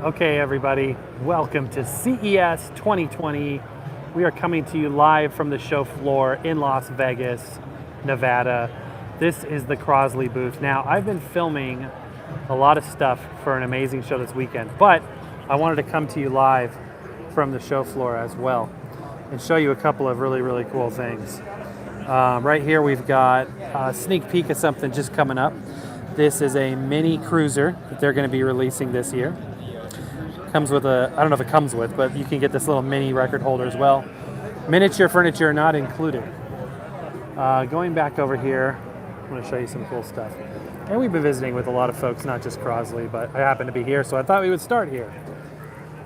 Okay, everybody, welcome to CES 2020. We are coming to you live from the show floor in Las Vegas, Nevada. This is the Crosley booth. Now, I've been filming a lot of stuff for an amazing show this weekend, but I wanted to come to you live from the show floor as well and show you a couple of really cool things. Right here, we've got a sneak peek of something just coming up. This is a mini cruiser that they're going to be releasing this year. Comes with a, I don't know if it comes with, but you can get this little mini record holder as well. Miniature furniture not included. Going back over here, I'm going to show you some cool stuff. And we've been visiting with a lot of folks, not just Crosley, but I happen to be here, so I thought we would start here.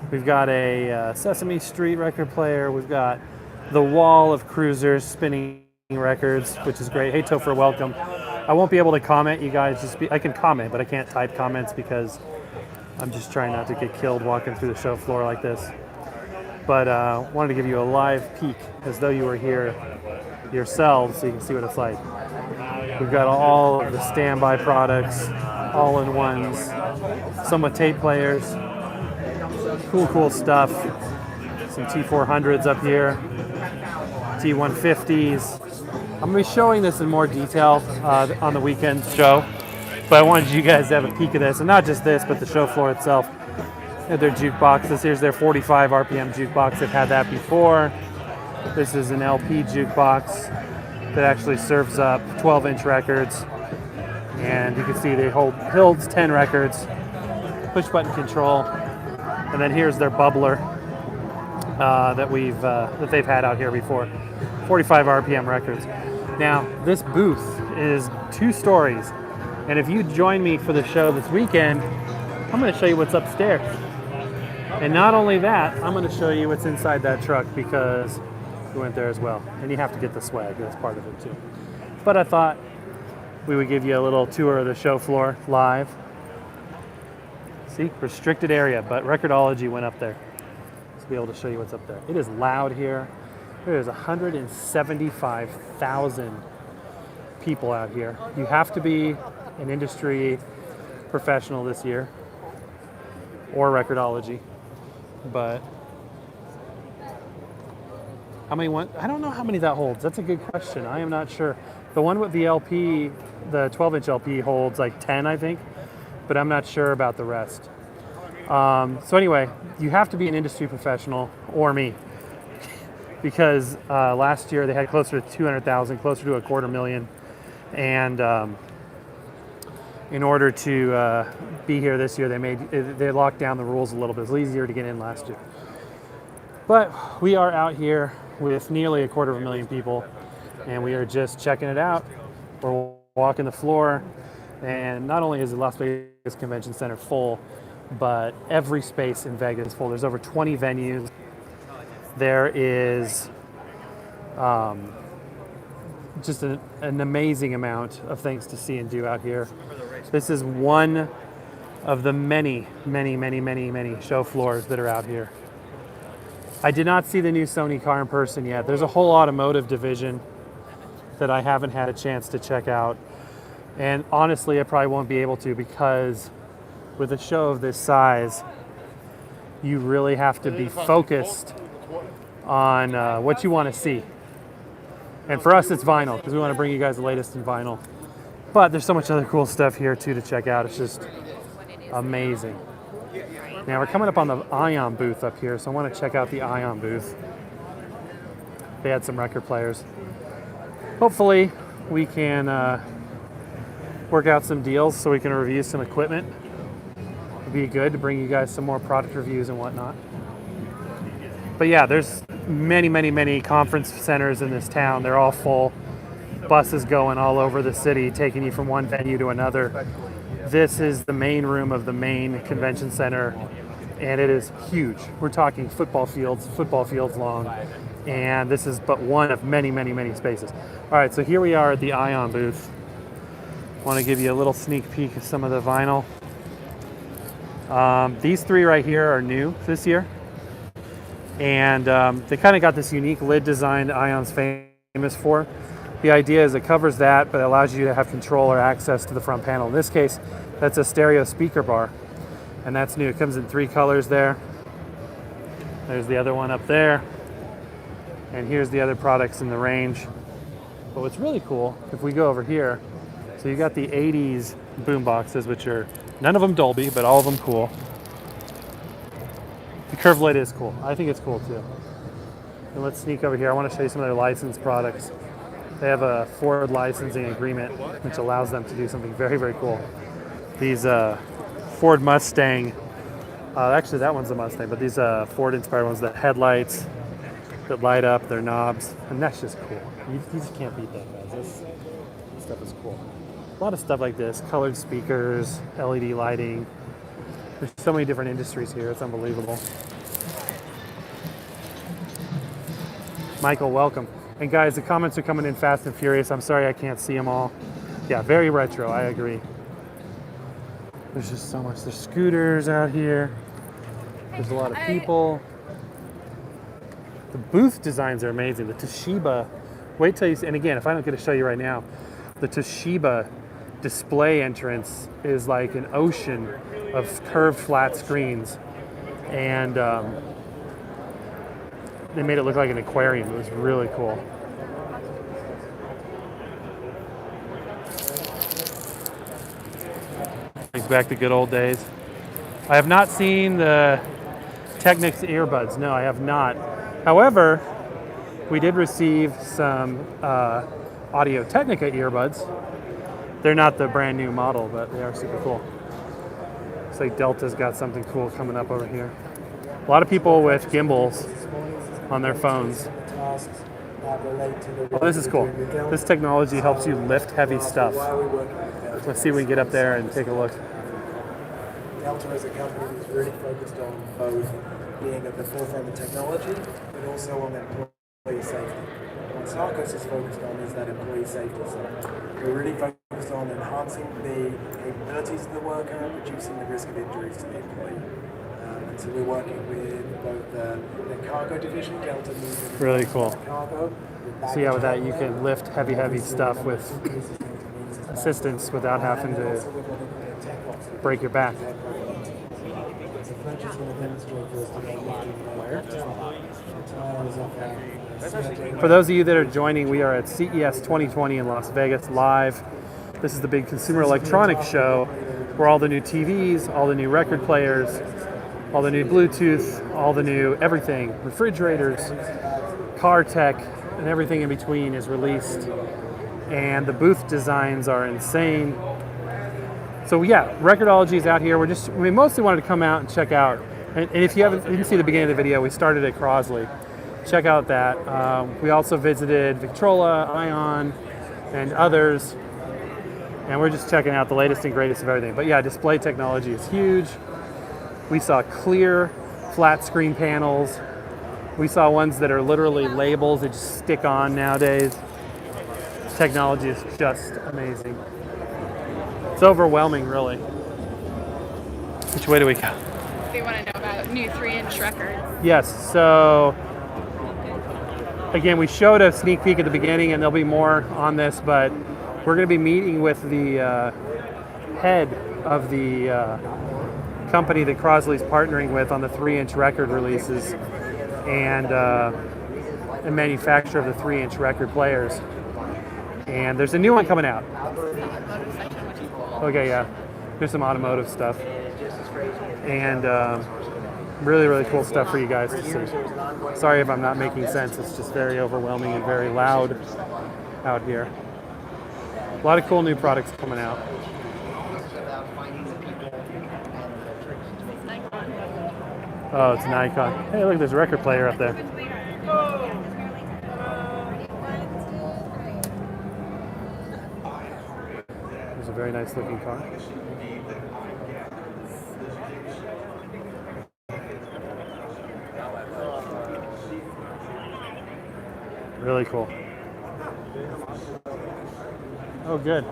We've got a Sesame Street record player. We've got the wall of cruisers spinning records, which is great. Hey, Topher, welcome. I won't be able to comment, you guys. I can comment, but I can't type comments because I'm just trying not to get killed walking through the show floor like this. But wanted to give you a live peek as though you were here yourselves so you can see what it's like. We've got all of the standby products, all-in-ones, some with tape players, cool stuff. Some T400s up here, T150s. I'm going to be showing this in more detail on the weekend show. But I wanted you guys to have a peek of this, and not just this, but the show floor itself. Their jukeboxes. Here's their 45 RPM jukebox. They've had that before. This is an LP jukebox that actually serves up 12-inch records. And you can see they holds 10 records, push-button control. And then here's their bubbler that they've had out here before. 45 RPM records. Now, this booth is 2 stories. And if you join me for the show this weekend, I'm going to show you what's upstairs. And not only that, I'm going to show you what's inside that truck because we went there as well. And you have to get the swag. That's part of it too. But I thought we would give you a little tour of the show floor live. See, restricted area, but Record-ology went up there to be able to show you what's up there. It is loud here. There's 175,000 people out here. You have to be an industry professional this year or Record-ology, but how many I don't know how many that holds. That's a good question. I am not sure. The one with the LP, the 12-inch LP holds like 10, I think, but I'm not sure about the rest. So anyway, you have to be an industry professional or me because last year they had closer to 200,000, closer to 250,000. And in order to be here this year, they locked down the rules a little bit. It was easier to get in last year. But we are out here with nearly 250,000 people, and we are just checking it out. We're walking the floor, and not only is the Las Vegas Convention Center full, but every space in Vegas is full. There's over 20 venues. There is just an amazing amount of things to see and do out here. This is one of the many show floors that are out here. I did not see the new Sony car in person yet. There's a whole automotive division that I haven't had a chance to check out. And honestly, I probably won't be able to because with a show of this size, you really have to be focused on what you want to see. And for us, it's vinyl, because we want to bring you guys the latest in vinyl. But there's so much other cool stuff here, too, to check out. It's just amazing. Now, we're coming up on the Ion booth up here, so I want to check out the Ion booth. They had some record players. Hopefully, we can work out some deals so we can review some equipment. It'd be good to bring you guys some more product reviews and whatnot. But yeah, there's many conference centers in this town. They're all full. Buses going all over the city, taking you from one venue to another. This is the main room of the main convention center, and it is huge. We're talking football fields long, and this is but one of many spaces. All right, so here we are at the Ion booth. I want to give you a little sneak peek of some of the vinyl. These 3 right here are new this year. And they kind of got this unique lid design that Ion's famous for. The idea is it covers that, but it allows you to have control or access to the front panel. In this case, that's a stereo speaker bar. And that's new. It comes in 3 colors there. There's the other one up there. And here's the other products in the range. But what's really cool, if we go over here, so you got the 80s boom boxes, which are none of them Dolby, but all of them cool. The curved lid is cool. I think it's cool too. And let's sneak over here. I want to show you some of their licensed products. They have a Ford licensing agreement, which allows them to do something very, very cool. These Ford Mustang, actually that one's a Mustang, but these Ford-inspired ones, the headlights that light up, their knobs, and that's just cool. You just can't beat that, guys. This stuff is cool. A lot of stuff like this, colored speakers, LED lighting. There's so many different industries here, it's unbelievable. Michael, welcome. And guys, the comments are coming in fast and furious. I'm sorry I can't see them all. Yeah, very retro, I agree. There's just so much. There's scooters out here. There's a lot of people. The booth designs are amazing. The Toshiba, wait till you see, and again, if I don't get to show you right now, the Toshiba display entrance is like an ocean of curved flat screens. And they made it look like an aquarium. It was really cool. Brings back the good old days. I have not seen the Technics earbuds. No, I have not. However, we did receive some Audio-Technica earbuds. They're not the brand new model, but they are super cool. Looks like Delta's got something cool coming up over here. A lot of people with gimbals on their phones. Oh, this is cool. This technology helps you lift heavy stuff. Let's see if we can get up there and take a look. Delta as a company is really focused on both being at the forefront of technology, but also on employee safety. What Sarkos is focused on is that employee safety side. We're really focused on enhancing the capabilities of the worker and reducing the risk of injuries to the employee. And so we're working with both the cargo division, Delta moving really cool. Cargo. So yeah, with that you can lift heavy stuff with assistance without having to break your back. For those of you that are joining, we are at CES 2020 in Las Vegas live. This is the big consumer electronics show where all the new TVs, all the new record players, all the new Bluetooth, all the new everything, refrigerators, car tech, and everything in between is released. And the booth designs are insane. So yeah, Record-ology is out here. We mostly wanted to come out and check out. And if you didn't see the beginning of the video, we started at Crosley. Check out that. We also visited Victrola, Ion, and others. And we're just checking out the latest and greatest of everything. But yeah, display technology is huge. We saw clear, flat screen panels. We saw ones that are literally labels that just stick on nowadays. Technology is just amazing. It's overwhelming, really. Which way do we go? They want to know about new 3-inch records. Yes, so again, we showed a sneak peek at the beginning, and there'll be more on this, but we're going to be meeting with the head of the company that Crosley's partnering with on the 3-inch record releases and a manufacturer of the 3-inch record players. And there's a new one coming out. Okay, yeah. There's some automotive stuff. And really, really cool stuff for you guys to see. Sorry if I'm not making sense. It's just very overwhelming and very loud out here. A lot of cool new products coming out. Oh, it's Nikon. Hey, look, there's a record player up there. There's a very nice looking car. Really cool. Oh, good.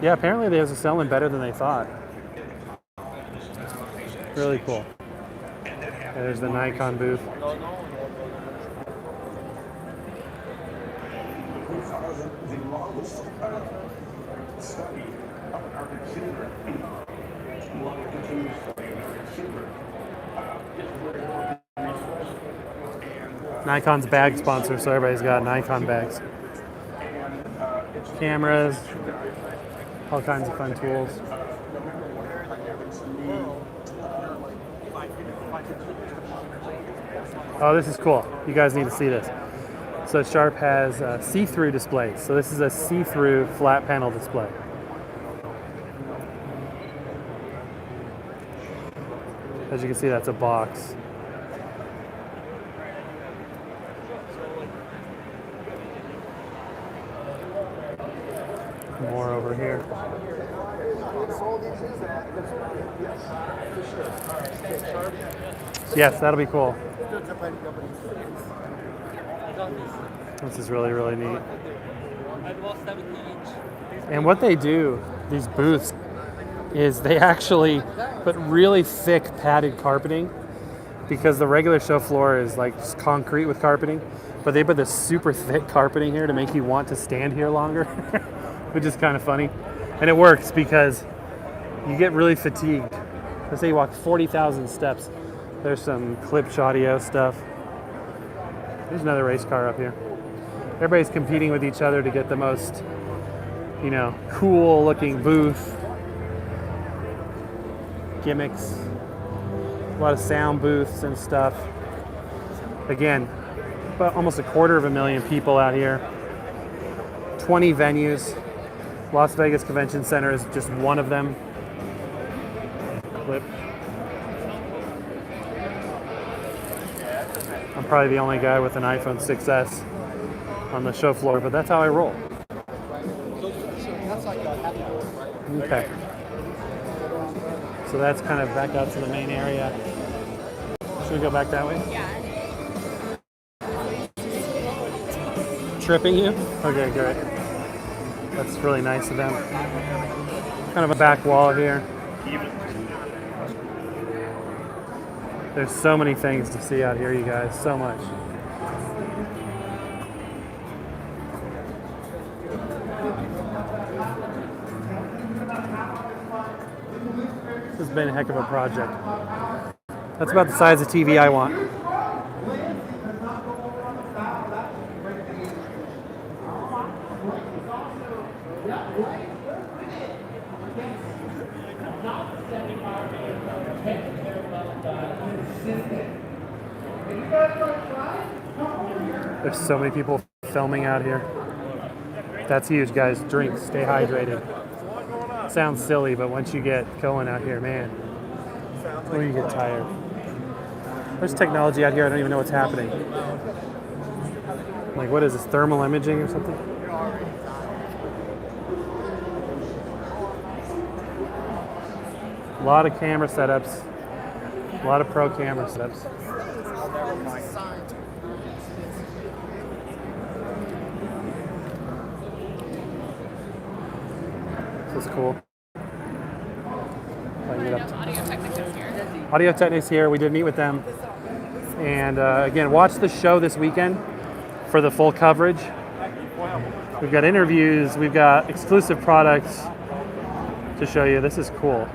Yeah, apparently they are selling better than they thought. Really cool. There's the Nikon booth. Nikon's bag sponsor, so everybody's got Nikon bags. Cameras, all kinds of fun tools. Oh, this is cool. You guys need to see this. So Sharp has see-through displays. So this is a see-through flat panel display. As you can see, that's a box. More over here. Yes, that'll be cool. This is really, really neat. And what they do, these booths, is they actually put really thick padded carpeting, because the regular show floor is like just concrete with carpeting, but they put this super thick carpeting here to make you want to stand here longer, which is kind of funny. And it works because you get really fatigued. Let's say you walk 40,000 steps. There's some clip audio stuff. There's another race car up here. Everybody's competing with each other to get the most, you know, cool looking booth. Gimmicks. A lot of sound booths and stuff. Again, about almost 250,000 people out here. 20 venues. Las Vegas Convention Center is just one of them. Clip. I'm probably the only guy with an iPhone 6S on the show floor, but that's how I roll. Okay. So that's kind of back out to the main area. Should we go back that way? Yeah. Tripping you? Okay, great. That's really nice of them. Kind of a back wall here. There's so many things to see out here, you guys. So much. This has been a heck of a project. That's about the size of TV I want. There's so many people filming out here. That's huge, guys. Drink, stay hydrated. Sounds silly, but once you get going out here, man, or you get tired. There's technology out here, I don't even know what's happening. Like, what is this, thermal imaging or something? A lot of camera setups. A lot of pro camera setups. This is cool. Audio Technics here. We did meet with them. And again, watch the show this weekend for the full coverage. We've got interviews. We've got exclusive products to show you. This is cool.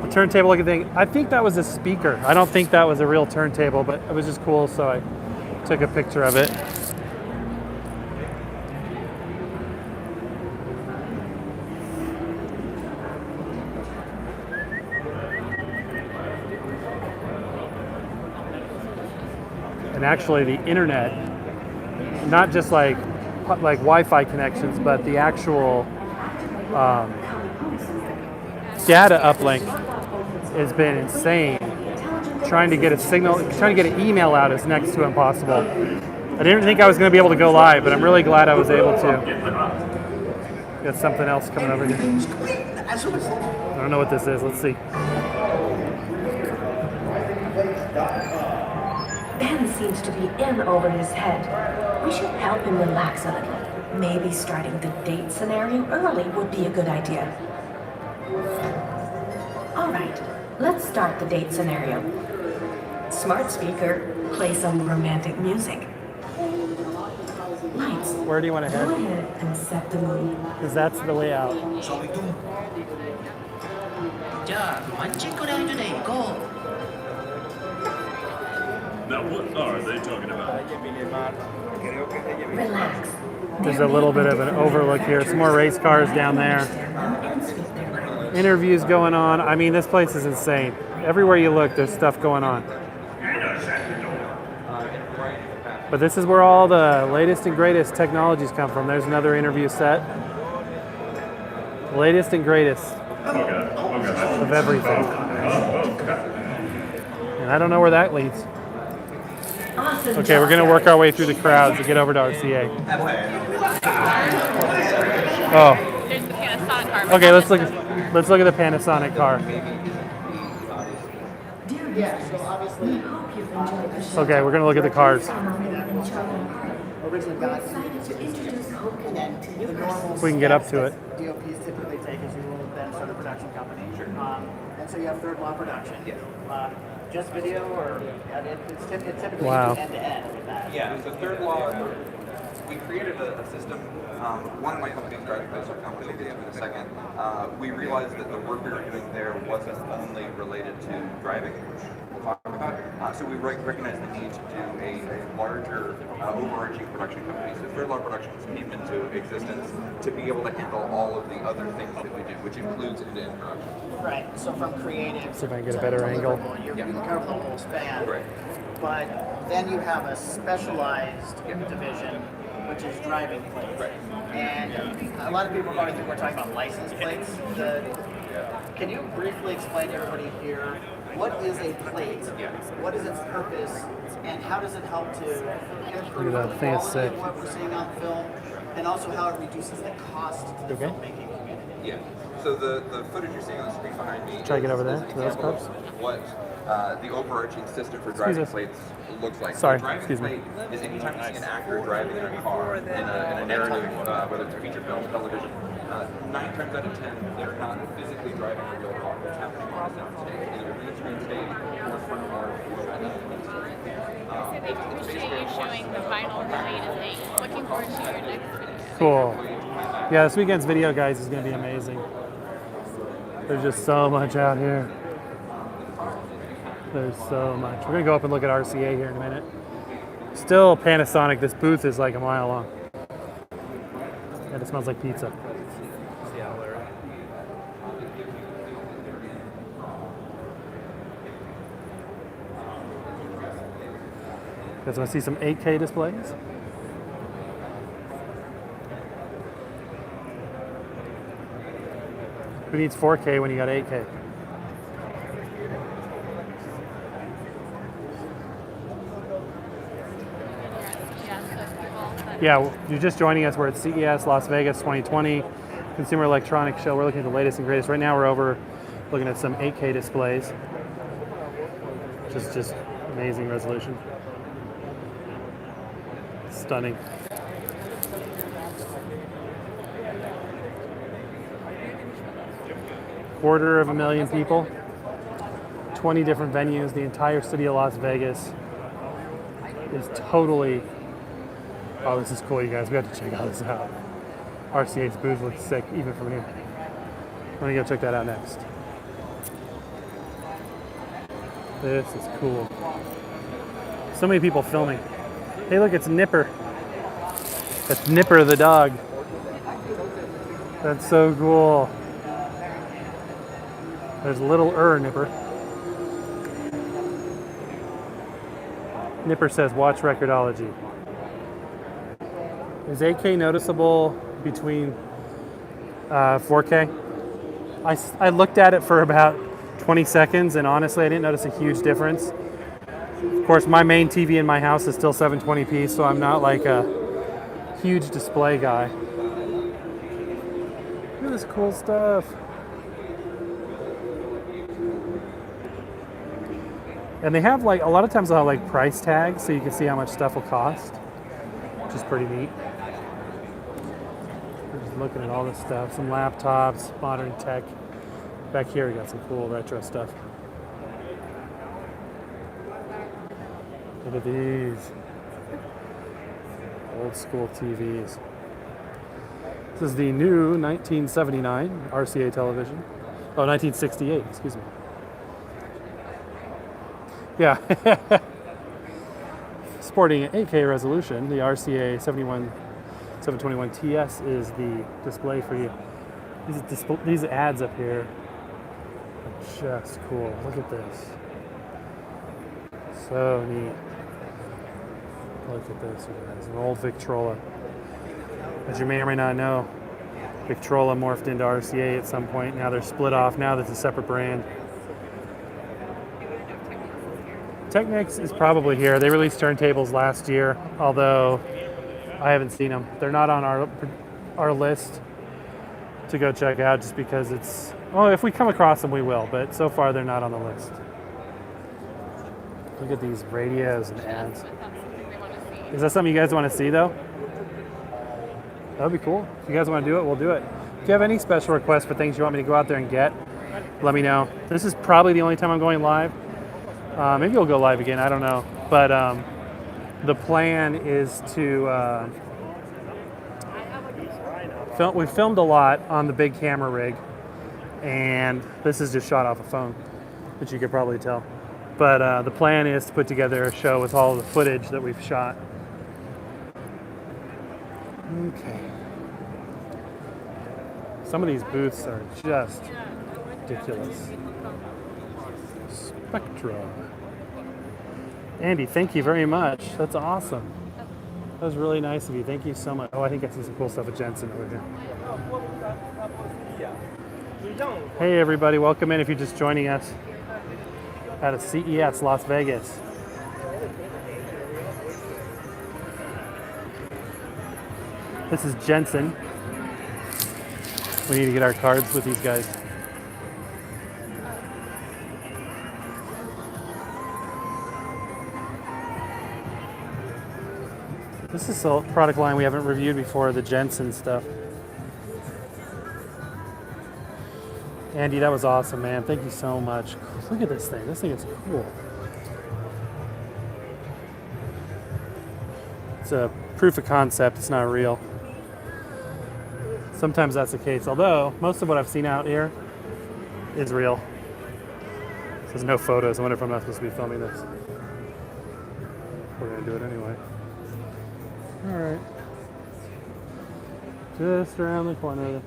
The turntable looking thing. I think that was a speaker. I don't think that was a real turntable, but it was just cool, so I took a picture of it. And actually the internet, not just like Wi-Fi connections, but the actual data uplink has been insane. Trying to get a signal, trying to get an email out is next to impossible. I didn't think I was going to be able to go live, but I'm really glad I was able to. Got something else coming over here. I don't know what this is. Let's see. Ben seems to be in over his head. We should help him relax a little. Maybe starting the date scenario early would be a good idea. All right, let's start the date scenario. Smart speaker, play some romantic music. Lights, Where do you want to Go head? ahead and set the mood. Because that's the way out. じゃあマンチェックライドで行こう。 Now, what are they talking about? Relax. There's a little bit of an overlook here. Some more race cars down there. Interviews going on. I mean, this place is insane. Everywhere you look, there's stuff going on. But this is where all the latest and greatest technologies come from. There's another interview set. Latest and greatest of everything. And I don't know where that leads. Awesome. Okay, we're gonna work our way through the crowds to get over to RCA. Oh, There's the Panasonic car. okay. Let's look at the Panasonic car. Dear guests, we hope you've enjoyed the show. Okay, we're gonna look at the cars. We're excited to introduce Hope Connect to you. If we can get up to it. DOPs typically take as you will then start a production company. And so you have third law production. Just video or it's typically Wow. end to end with that. Yeah, so third law, we created a system. One of my companies, Driving Place, our company, in a second, we realized that the work we were doing there wasn't only related to driving, which we'll talk about. So we recognized the need to do a larger overarching production company. So third law productions came into existence to be able to handle all of the other things that we do, which includes end-to-end production. Right. So from creative See if I can get a to better angle. deliverable, you can cover the whole span. Right. But then you have a specialized division, which is driving plates. Right. And a lot of people probably think we're talking about license plates. Can you briefly explain to everybody here what is a plate? What is its purpose? And how does it help to improve Look at the that thing, it's quality sick. of what we're seeing on film? And also how it reduces the cost to the Okay. filmmaking community? Yeah. So the footage you're seeing on the screen behind me Try to get over there is an to those example cars. of what the overarching system for driving us. plates looks like. Sorry, So a driving excuse me. plate is anytime you see an actor driving in a car in a narrative, whether it's a feature film, television, 9 times out of 10 they're not physically driving a real car. It's happening on a sound stage, either a green screen stage or front or Appreciate you showing the final plate as a looking forward to your next video. Cool. Yeah, this weekend's video, guys, is gonna be amazing. There's just so much out here. There's so much. We're gonna go up and look at RCA here in a minute. Still Panasonic. This booth is like a mile long. And it smells like pizza. You guys want to see some 8K displays? Who needs 4K when you got 8K? Yeah, you're just joining us. We're at CES Las Vegas 2020 Consumer Electronics Show. We're looking at the latest and greatest. Right now we're over looking at some 8K displays. Just amazing resolution. Stunning. Quarter of a million people. 20 different venues. The entire city of Las Vegas is totally... Oh, this is cool, you guys. We have to check all this out. RCA's booth looks sick, even from here. I'm gonna go check that out next. This is cool. So many people filming. Hey, look, it's Nipper. That's Nipper the dog. That's so cool. There's little Nipper. Nipper says, watch Record-ology. Is 8K noticeable between 4K? I looked at it for about 20 seconds and honestly I didn't notice a huge difference. Of course, my main TV in my house is still 720p, so I'm not like a huge display guy. Look at this cool stuff. And they have like, a lot of times they'll have like price tags so you can see how much stuff will cost, which is pretty neat. We're just looking at all this stuff, some laptops, modern tech. Back here we got some cool retro stuff. Look at these. Old school TVs. This is the new 1979 RCA television. Oh, 1968, excuse me. Yeah. Sporting an 8K resolution, the RCA 721 TS is the display for you. These ads up here are just cool. Look at this. So neat. Look at this, you guys. An old Victrola. As you may or may not know, Victrola morphed into RCA at some point. Now they're split off. Now there's a separate brand. Technics is probably here. They released turntables last year, although I haven't seen them. They're not on our list to go check out just because it's... Oh, if we come across them, we will. But so far, they're not on the list. Look at these radios and ads. Is that something you guys want to see, though? That would be cool. If you guys want to do it, we'll do it. If you have any special requests for things you want me to go out there and get, let me know. This is probably the only time I'm going live. Maybe we'll go live again. I don't know. But the plan is to... we filmed a lot on the big camera rig. And this is just shot off a phone, which you could probably tell. But the plan is to put together a show with all the footage that we've shot. Okay. Some of these booths are just ridiculous. Spectra. Andy, thank you very much. That's awesome. That was really nice of you. Thank you so much. Oh, I think I see some cool stuff with Jensen over here. Hey everybody, welcome in if you're just joining us out of CES Las Vegas. This is Jensen. We need to get our cards with these guys. This is a product line we haven't reviewed before, the Jensen stuff. Andy, that was awesome, man. Thank you so much. Look at this thing. This thing is cool. It's a proof of concept. It's not real. Sometimes that's the case. Although, most of what I've seen out here is real. There's no photos. I wonder if I'm not supposed to be filming this. We're going to do it anyway. All right. Just around the corner.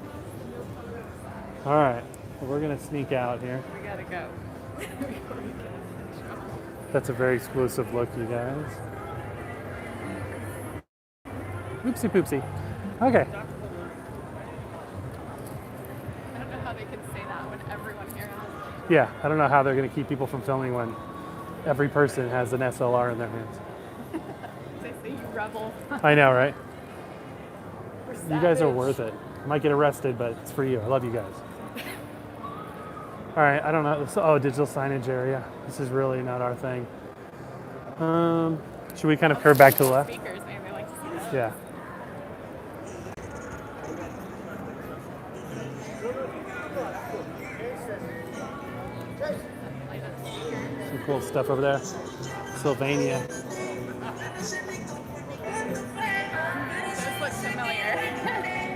All right. We're going to sneak out here. We gotta go. That's a very exclusive look, you guys. Oopsie poopsie. Okay. I don't know how they can say that when everyone here has. Yeah, I don't know how they're going to keep people from filming when every person has an SLR in their hands. They say you rebel. I know, right? We're You guys are savage. worth it. I might get arrested, but it's for you. I love you guys. All right, I don't know. Oh, digital signage area. This is really not our thing. Should we kind of curve back to the left? Speakers, maybe they like to see that. Yeah. Some cool stuff over there. Sylvania. Those look familiar.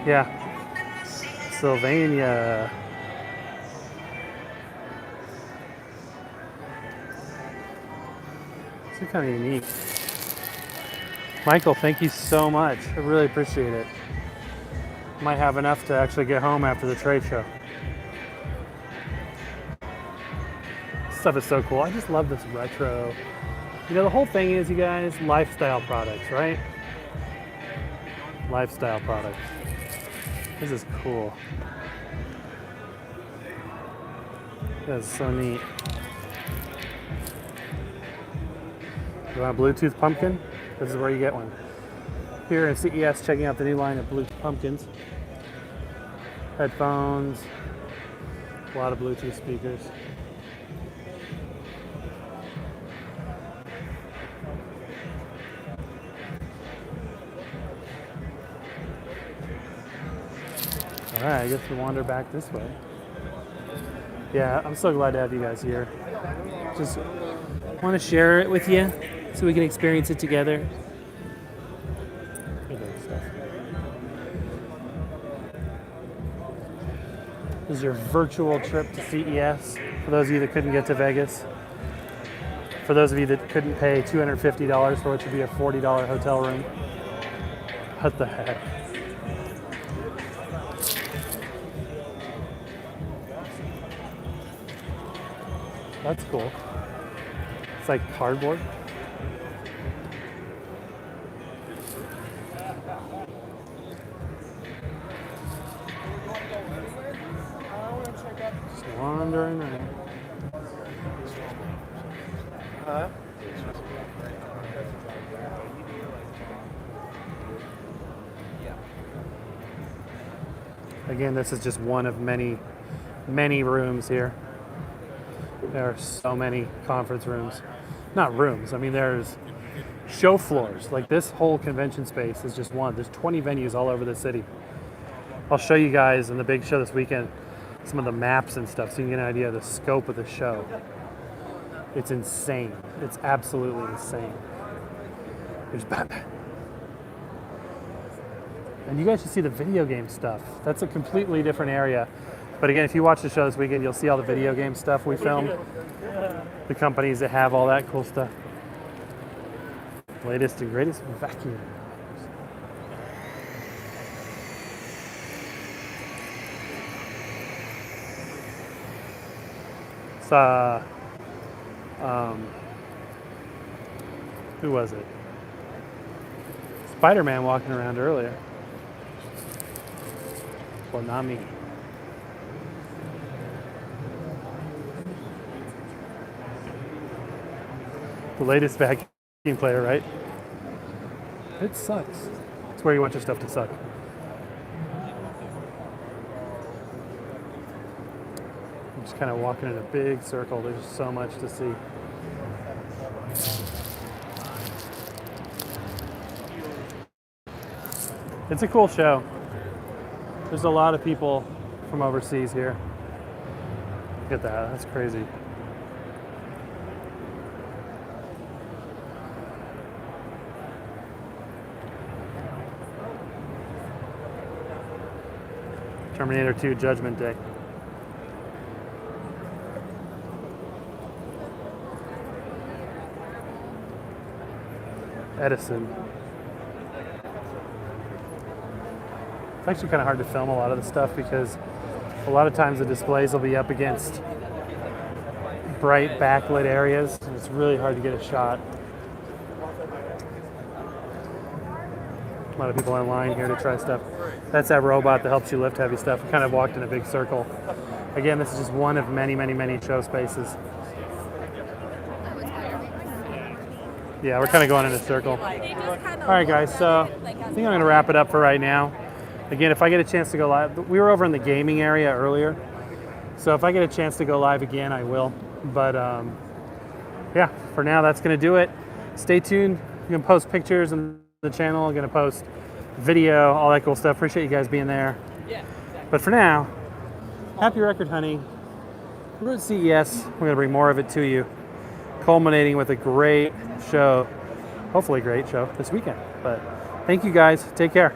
Yeah. Sylvania. It's kind of unique. Michael, thank you so much. I really appreciate it. Might have enough to actually get home after the trade show. This stuff is so cool. I just love this retro. You know, the whole thing is, you guys, lifestyle products, right? Lifestyle products. This is cool. That is so neat. You want a Bluetooth pumpkin? This is where you get one. Here in CES, checking out the new line of Bluetooth pumpkins. Headphones, a lot of Bluetooth speakers. All right, I guess we wander back this way. Yeah, I'm so glad to have you guys here. Just want to share it with you so we can experience it together. your virtual trip to CES. For those of you that couldn't get to Vegas. For those of you that couldn't pay $250 for what should be a $40 hotel room. What the heck? That's cool. It's like cardboard. Just wandering around. Again, this is just one of many, many rooms here. There are so many conference rooms. Not rooms, I mean there's show floors. Like this whole convention space is just one. There's 20 venues all over the city. I'll show you guys in the big show this weekend some of the maps and stuff so you can get an idea of the scope of the show. It's insane. It's absolutely insane. There's Batman. And you guys should see the video game stuff. That's a completely different area. But again, if you watch the show this weekend, you'll see all the video game stuff we filmed. The companies that have all that cool stuff. Latest and greatest vacuum. Saw, who was it? Spider-Man walking around earlier. Konami. The latest vacuum player, right? It sucks. It's where you want your stuff to suck. I'm just kind of walking in a big circle. There's so much to see. It's a cool show. There's a lot of people from overseas here. Look at that, that's crazy. Terminator 2 Judgment Day. Edison. It's actually kind of hard to film a lot of the stuff because a lot of times the displays will be up against bright backlit areas and it's really hard to get a shot. A lot of people online here to try stuff. That's that robot that helps you lift heavy stuff. We kind of walked in a big circle. Again, this is just one of many, many, many show spaces. Yeah, we're kind of going in a circle. All right, guys, so I think I'm going to wrap it up for right now. Again, if I get a chance to go live, we were over in the gaming area earlier. So if I get a chance to go live again, I will. But yeah, for now, that's going to do it. Stay tuned. I'm going to post pictures on the channel. I'm going to post video, all that cool stuff. Appreciate you guys being there. But for now, happy record hunting. We're at CES. We're going to bring more of it to you, culminating with a great show, hopefully a great show this weekend. But thank you guys. Take care.